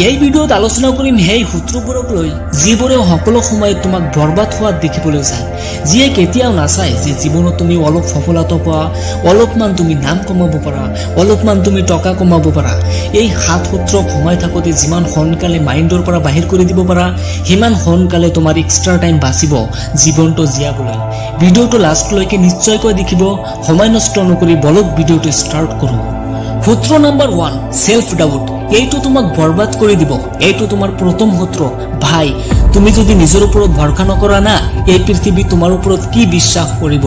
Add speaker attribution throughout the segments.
Speaker 1: এই ভিডিঅ'ত আলোচনা কৰিম সেই সূত্ৰবোৰক লৈ যিবোৰে সকলো সময়ত তোমাক বৰবাদ হোৱা দেখিবলৈ যায়, যিয়ে কেতিয়াও নাচায় যে জীৱনত তুমি অলপ সফলতা পোৱা, অলপমান তুমি নাম কমাব পাৰা, অলপমান তুমি টকা কমাব পাৰা। এই 7 সূত্ৰক সময় থাকোঁতে যিমান সোনকালে মাইণ্ডৰ পৰা বাহিৰ কৰি দিব পাৰা, সিমান সোনকালে তোমাৰ এক্সট্ৰা টাইম বাচিব জীৱনটো জীয়াবলৈ। ভিডিঅ'টো লাষ্টলৈকে নিশ্চয়কৈ দেখিব। সময় নষ্ট নকৰি বলক ভিডিঅ'টো ষ্টাৰ্ট কৰোঁ। সূত্ৰ নম্বৰ 1, সেলফ ডাউট। এইটো তোমাক বৰবাদ কৰি দিব। এইটো তোমাৰ প্ৰথম সূত্ৰ। ভাই, তুমি যদি নিজৰ ওপৰত ভৰসা নকৰা না, এই পৃথিৱী তোমাৰ ওপৰত কি বিশ্বাস কৰিব?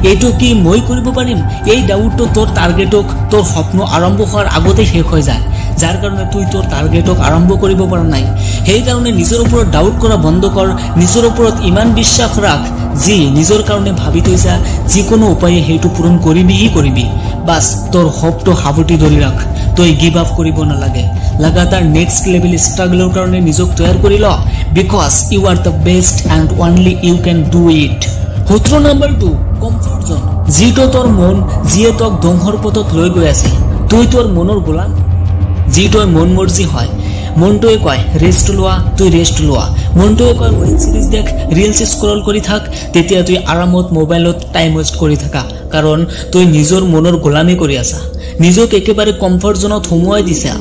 Speaker 1: এইটো কি মই কৰিব পাৰিম? এই ডাউটটো তোৰ টাৰ্গেটক, তোৰ সপন আৰম্ভ হোৱাৰ আগতে শেষ হৈ যায়, যাৰ কাৰণে তুই তোৰ টাৰ্গেটক আৰম্ভ কৰিব পৰা নাই। সেইকাৰণে নিজৰ ওপৰত ডাউট কৰা বন্ধ কৰ। নিজৰ ওপৰত ইমান বিশ্বাস ৰাখ যি নিজৰ কাৰণে ভাবি থৈছা যিকোনো উপায়ে সেইটো পূৰণ কৰিবি। বাছ তোৰ সপটো সাৱটি ধৰি ৰাখ। তই গিভ আপ কৰিব নালাগে। লাগাতাৰ নেক্সট লেভেল ষ্ট্ৰাগলৰ কাৰণে নিজক তৈয়াৰ কৰি ল, because you are the best and only you can do it. সূত্ৰ নম্বৰ 2, কমফৰ্ট জোন। যিটো তোৰ মন, যিয়ে তোক ধ্বংসৰ পথত লৈ গৈ আছে, তুই তোৰ মনৰ গোলাম। যি তই মন মৰ্জি হয়, মনটোৱে কয় ৰেষ্ট লোৱা, তুই ৰেষ্ট লোৱা। মনটোৱে কয় ৱেব চিৰিজ দেখ, ৰিলছ স্ক্ৰল কৰি থাক, তেতিয়া তুই আৰামত মোবাইলত টাইম ৱেষ্ট কৰি থাকা, কাৰণ তই নিজৰ মনৰ গোলামী কৰি আছা, নিজক একেবাৰে কমফৰ্ট জোনত সোমোৱাই দিছা।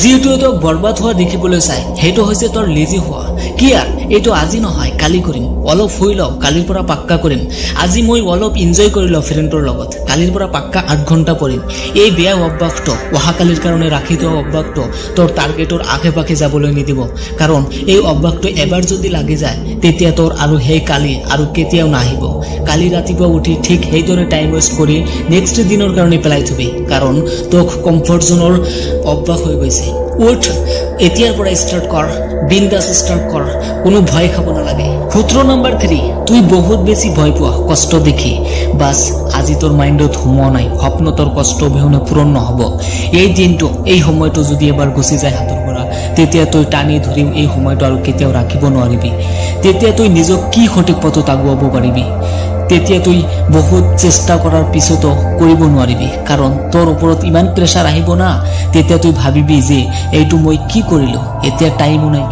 Speaker 1: যিটোৱে তোক বৰবাদ হোৱা দেখিবলৈ চাই, সেইটো হৈছে তোৰ লেজি হোৱা। কি আৰু এইটো আজি নহয় কালি কৰিম, অলপ শুই লওঁ, কালিৰ পৰা পাক্কা কৰিম। আজি মই অলপ এনজয় কৰি লওঁ ফ্ৰেণ্ডৰ লগত, কালিৰ পৰা পাক্কা 8 ঘণ্টা পঢ়িম। এই বেয়া অভ্যাসটো, অহাকালিৰ কাৰণে ৰাখি থোৱা অভ্যাসটো তোৰ টাৰ্গেটৰ আশে পাশে যাবলৈ নিদিব, কাৰণ এই অভ্যাসটো এবাৰ যদি লাগি যায়, তেতিয়া তোৰ আৰু সেই কালি আৰু কেতিয়াও নাহিব। কালি ৰাতিপুৱা উঠি ঠিক সেইদৰে টাইম ৱেষ্ট কৰি নেক্সট দিনৰ কাৰণে পেলাই থবি, কাৰণ তোক কমফৰ্ট জোনৰ অভ্যাস হৈ গৈছে। উঠ, এতিয়াৰ পৰা ষ্টাৰ্ট কৰ, বিন্দাছ ষ্টাৰ্ট কৰ, কোনো ভয় খাব নালাগে। সূত্ৰ নম্বৰ 3, তুই বহুত বেছি ভয় পোৱা কষ্ট দেখি। বাছ আজি তোৰ মাইণ্ডত সোমোৱা নাই, সপন তোৰ কষ্ট অবিহনে পূৰণ নহ'ব। এই দিনটো, এই সময়টো যদি এবাৰ গুচি যায় হাতৰ পৰা, তেতিয়া তই টানি ধৰিও এই সময়টো আৰু কেতিয়াও ৰাখিব নোৱাৰিবি। তেতিয়া তই নিজক কি সঠিক পথত আগুৱাব পাৰিবি? তেতিয়া তুই বহুত চেষ্টা কৰাৰ পিছতো কৰিব নোৱাৰিবি, কাৰণ তোৰ ওপৰত ইমান প্ৰেছাৰ আহিব না। তেতিয়া তুই ভাবিবি যে এইটো মই কি কৰিলো, এতিয়া টাইমো নাই।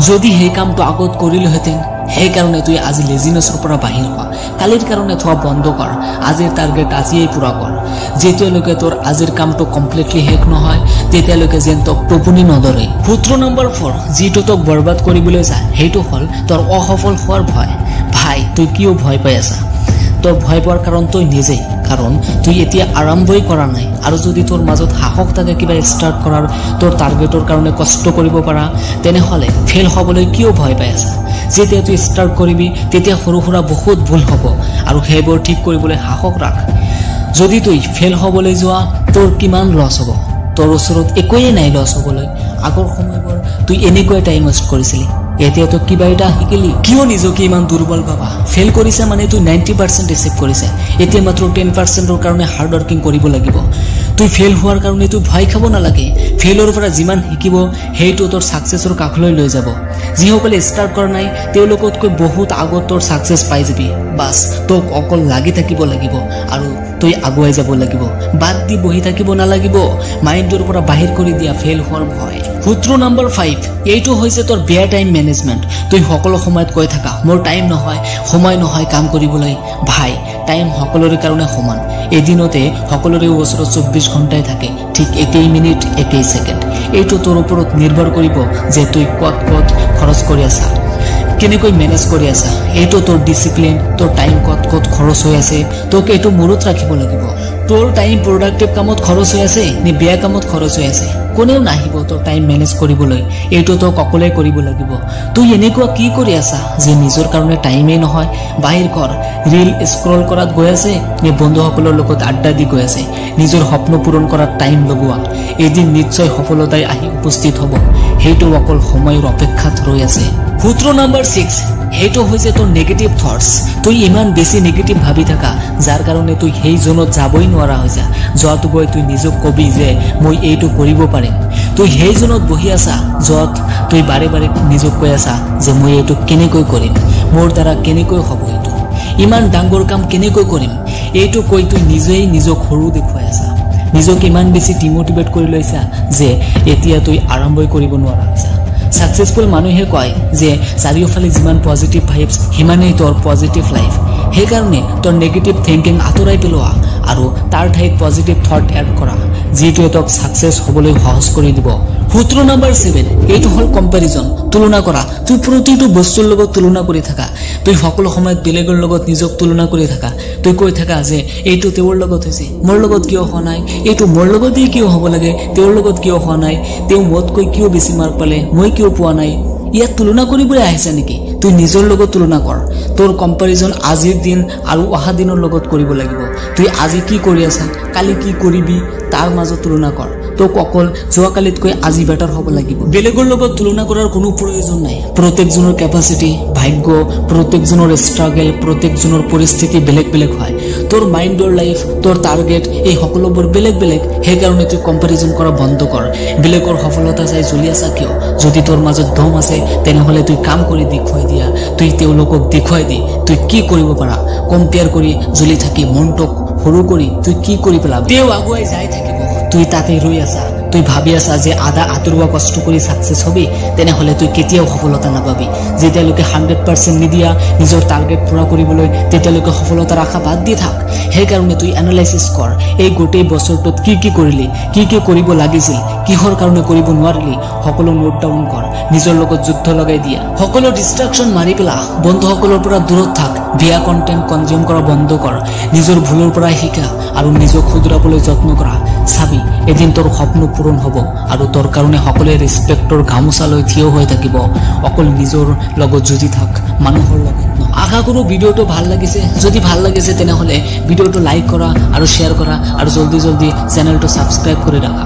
Speaker 1: যদি সেই কামটো আগত কৰিলোহেঁতেন। সেইকাৰণে তুই আজি লেজিনেছৰ পৰা বাহিৰ হোৱা, কালিৰ কাৰণে থোৱা বন্ধ কৰ, আজিৰ টাৰ্গেট আজিয়েই পূৰা কৰ। যেতিয়ালৈকে তোৰ আজিৰ কামটো কমপ্লিটলি শেষ নহয়, তেতিয়ালৈকে যেন তোক টোপনি নধৰে। সূত্ৰ নম্বৰ 4, যিটো তোক বৰবাদ কৰিবলৈ যায়, সেইটো হ'ল তোৰ অসফল হোৱাৰ ভয়। ভাই, তুই কিয় ভয় পাই আছা? তোৰ ভয় পোৱাৰ কাৰণ তই নিজেই, কাৰণ তুই এতিয়া আৰম্ভই কৰা নাই। আৰু যদি তোৰ মাজত সাহস থাকে কিবা ষ্টাৰ্ট কৰাৰ, তোৰ টাৰ্গেটৰ কাৰণে কষ্ট কৰিব পাৰা, তেনেহ'লে ফেইল হ'বলৈ কিয় ভয় পাই আছা? যেতিয়া তুই ষ্টাৰ্ট কৰিবি, তেতিয়া সৰু সুৰা বহুত ভুল হ'ব, আৰু সেইবোৰ ঠিক কৰিবলৈ সাহস ৰাখ। যদি তুই ফেইল হ'বলৈ যোৱা, তোৰ কিমান লছ হ'ব? তোৰ ওচৰত একোৱেই নাই লছ হ'বলৈ। আগৰ সময়বোৰ তুই এনেকৈ টাইম ৱেষ্ট কৰিছিলি, এতিয়া তই কিবা এটা শিকিলি। কিয় নিজকে ইমান দুৰ্বল পাবা? ফেইল কৰিছা মানে তুই 90% এচিভ কৰিছা, এতিয়া মাত্ৰ 10%ৰ কাৰণে হাৰ্ড ৱৰ্কিং কৰিব লাগিব। তুই ফেইল হোৱাৰ কাৰণে তুই ভয় খাব নালাগে। ফেইলৰ পৰা যিমান শিকিব, সেইটো তোৰ ছাকচেছৰ কাষলৈ লৈ যাব। যিসকলে ষ্টাৰ্ট কৰা নাই, তেওঁলোকতকৈ বহুত আগত তোৰ ছাকচেছ পাই যাবি। বাছ তোক অকল লাগি থাকিব লাগিব, আৰু তই আগুৱাই যাব লাগিব। বাদ দি বহি থাকিব নালাগিব। মাইণ্ডৰ পৰা বাহিৰ কৰি দিয়া ফেইল হোৱাৰ ভয়। সূত্ৰ নম্বৰ 5, এইটো হৈছে তোৰ বেয়া টাইম মেনেজমেণ্ট। তুই সকলো সময়ত কৈ থাকা মোৰ টাইম নহয়, সময় নহয় কাম কৰিবলৈ। ভাই, টাইম সকলোৰে কাৰণে সমান। এদিনতে সকলোৰে ওচৰত 24 ঘণ্টাই থাকে, ঠিক 21 মিনিট 21 ছেকেণ্ড। এইটো তোৰ ওপৰত নিৰ্ভৰ কৰিব যে তুই ক'ত খৰচ কৰি আছা, কেনেকৈ মেনেজ কৰি আছা। এইটো তোৰ ডিচিপ্লিন, তোৰ টাইম ক'ত খৰচ হৈ আছে, তোক এইটো মূৰত ৰাখিব লাগিব। তোৰ টাইম প্ৰডাক্টিভ কামত খৰচ হৈ আছে নে বেয়া কামত খৰচ হৈ আছে? কোনেও নাহিব তোৰ টাইম মেনেজ কৰিবলৈ, এইটো তোক অকলে কৰিব লাগিব। তুই এনেকুৱা কি কৰি আছা যে নিজৰ কাৰণে টাইমেই নহয়? বাহিৰ কৰ, ৰিল স্ক্ৰল কৰাত গৈ আছে নে বন্ধুসকলৰ লগত আড্ডা দি গৈ আছে? নিজৰ সপন পূৰণ কৰাত টাইম লগোৱা, এদিন নিশ্চয় সফলতাই আহি উপস্থিত হ'ব। সেইটো অকল সময়ৰ অপেক্ষাত ৰৈ আছে। সূত্ৰ নম্বৰ 6, সেইটো হৈছে তোৰ নেগেটিভ থটছ। তুই ইমান বেছি নেগেটিভ ভাবি থাকা, যাৰ কাৰণে তুই সেই জোনত যাবই নোৱাৰা হৈছা, য'ত গৈ তুই নিজক কবি যে মই এইটো কৰিব পাৰিম। তুই সেই জোনত বহি আছা, য'ত তুই বাৰে বাৰে নিজক কৈ আছা যে মই এইটো কেনেকৈ কৰিম, মোৰ দ্বাৰা কেনেকৈ হ'ব, ইমান ডাঙৰ কাম কেনেকৈ কৰিম। এইটো কৈ তুই নিজেই নিজক সৰু দেখুৱাই আছা। নিজকে ইমান বেছি ডিমোটিভেট কৰি লৈছা যে এতিয়া তুই আৰম্ভই কৰিব নোৱাৰা আছা সাকসেসফুল মানুহে কয় যে চাৰিওফালে যিমান পজিটিভ ভাইবছ হিমানেই তোৰ পজিটিভ লাইফ সেইকাৰণে তোৰ নেগেটিভ থিংকিং আঁতৰাই পেলোৱা আৰু তাৰ ঠাইত পজিটিভ থট এড কৰা যিটোৱে তোক সাকসেস হ'বলৈ সহজ কৰি দিব সূত্ৰ নম্বৰ 7 এইটো হল কম্পেৰিজন তুলনা কৰা তুই প্ৰতিটো বস্তুৰ লগত তুলনা কৰি থাকা তুই সকলো সময়ত বেলেগৰ লগত নিজক তুলনা কৰি থাকা তুই কৈ থাকা যে এইটো তেওঁৰ লগত হৈছে মোৰ লগত কিয় হোৱা নাই এইটো মোৰ লগতই কিয় হ'ব লাগে তেওঁৰ লগত কিয় হোৱা নাই তেওঁ মোতকৈ কিয় বেছি মাৰ্ক পালে মই কিয় পোৱা নাই ইয়াত তুলনা কৰিবলৈ আহিছে নেকি তুই নিজৰ লগত তুলনা কৰ তোৰ কম্পেৰিজন আজিৰ দিন আৰু অহা দিনৰ লগত কৰিব লাগিব তুই আজি কি কৰি আছা কালি কি কৰিবি তাৰ মাজত তুলনা কৰ তোক অকল যোৱাকালিতকৈ আজি বেটাৰ হ'ব লাগিব বেলেগৰ লগত তুলনা কৰাৰ কোনো প্ৰয়োজন নাই প্ৰত্যেকজনৰ কেপাচিটি ভাগ্য প্ৰত্যেকজনৰ ষ্ট্ৰাগল প্ৰত্যেকজনৰ পৰিস্থিতি বেলেগ বেলেগ হয় তোৰ মাইণ্ডৰ লাইফ তোৰ টাৰ্গেট এই সকলোবোৰ বেলেগ বেলেগ সেইকাৰণে তুই কম্পেৰিজন কৰা বন্ধ কৰ বেলেগৰ সফলতা চাই জ্বলি আছা কিয় যদি তোৰ মাজত দম আছে তেনেহলে তুই কাম কৰি দেখুৱাই দিয়া তুই তেওঁলোকক দেখুৱাই দি তুই কি কৰিব পাৰা কম্পেয়াৰ কৰি জ্বলি থাকি মনটোক সৰু কৰি তুই কি কৰি পেলাবি তেওঁ আগুৱাই যাই থাকিব তুই তাতে ৰৈ আছা তুই ভাবি আছা যে আধা আঁতৰোৱা কষ্ট কৰি সাকসেস হবি তেনেহলে তুই কেতিয়াও সফলতা নাপাবি যেতিয়ালৈকে 100% নিদিয়া নিজৰ টাৰ্গেট পুৰা কৰিবলৈ তেতিয়ালৈকে সফলতাৰ আশা বাদ দি থাক সেইকাৰণে তুই এনালাইসিস কৰ এই গোটেই বছৰটোত কি কি কৰিলি কি কি কৰিব লাগিছিল কিহৰ কাৰণে কৰিব নোৱাৰিলি সকলো নোট ডাউন কৰ নিজৰ লগত যুদ্ধ লগাই দিয়া সকলো ডিস্ট্ৰাকশন মাৰি পেলা বন্ধুসকলৰ পৰা দূৰত থাক বেয়া কন্টেন্ট কনজিউম কৰা বন্ধ কৰ নিজৰ ভুলৰ পৰা শিকা আৰু নিজক শুধৰাবলৈ যত্ন কৰা চাবি এদিন তোৰ সপন পূৰণ হ'ব আৰু তোৰ কাৰণে সকলোৱে ৰেসপেক্টৰ গামোচা লৈ থিয় হৈ থাকিব অকল নিজৰ লগত যুঁজি থাক মানুহৰ লগত আশা কৰো ভিডিওটো ভাল লাগিছে যদি ভাল লাগিছে তেনেহলে ভিডিওটো লাইক কৰা আৰু শেয়াৰ কৰা আৰু জলদি জলদি চেনেলটো সাবস্ক্ৰাইব কৰি ৰাখা